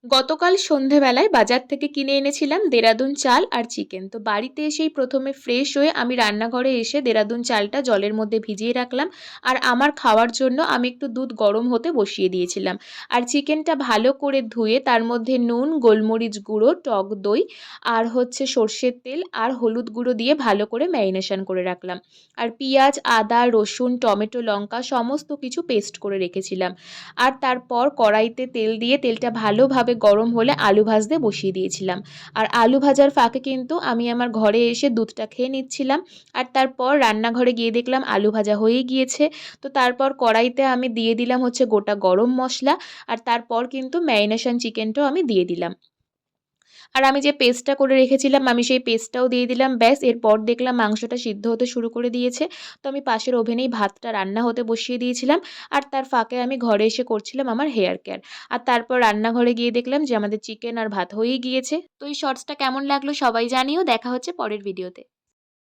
গতকাল সন্ধেবেলায় বাজার থেকে কিনে এনেছিলাম দেরাদুন চাল আর চিকেন। তো বাড়িতে এসেই প্রথমে ফ্রেশ হয়ে আমি রান্নাঘরে এসে দেরাদুন চালটা জলের মধ্যে ভিজিয়ে রাখলাম। আর আমার খাওয়ার জন্য আমি একটু দুধ গরম হতে বসিয়ে দিয়েছিলাম। আর চিকেনটা ভালো করে ধুয়ে তার মধ্যে নুন, গোলমরিচ গুঁড়ো, টক দই আর সর্ষের তেল আর হলুদ গুঁড়ো দিয়ে ভালো করে ম্যারিনেশন করে রাখলাম। আর পেঁয়াজ, আদা, রসুন, টমেটো, লঙ্কা সমস্ত কিছু পেস্ট করে রেখেছিলাম। আর তারপর কড়াইতে তেল দিয়ে তেলটা ভালোভাবে গরম হলে আলু ভাজতে বসিয়ে দিয়েছিলাম। আর আলু ভাজার ফাঁকে কিন্তু আমি আমার ঘরে এসে দুধটা খেয়ে নিচ্ছিলাম। আর তারপর রান্নাঘরে গিয়ে দেখলাম আলু ভাজা হয়েই গিয়েছে। তো তারপর কড়াইতে আমি দিয়ে দিলাম গোটা গরম মশলা। আর তারপর কিন্তু ম্যারিনেশন চিকেনটাও আমি দিয়ে দিলাম। আর আমি যে পেস্টটা করে রেখেছিলাম আমি সেই পেস্টটাও দিয়ে দিলাম। ব্যাস, এরপর দেখলাম মাংসটা সিদ্ধ হতে শুরু করে দিয়েছে। তো আমি পাশের ওভেনেই ভাতটা রান্না হতে বসিয়ে দিয়েছিলাম। আর তার ফাঁকে আমি ঘরে এসে করছিলাম আমার হেয়ার কেয়ার। আর তারপর রান্নাঘরে গিয়ে দেখলাম যে আমাদের চিকেন আর ভাত হয়েই গিয়েছে। তো এই শর্টসটা কেমন লাগলো সবাই জানিও। দেখা হচ্ছে পরের ভিডিওতে।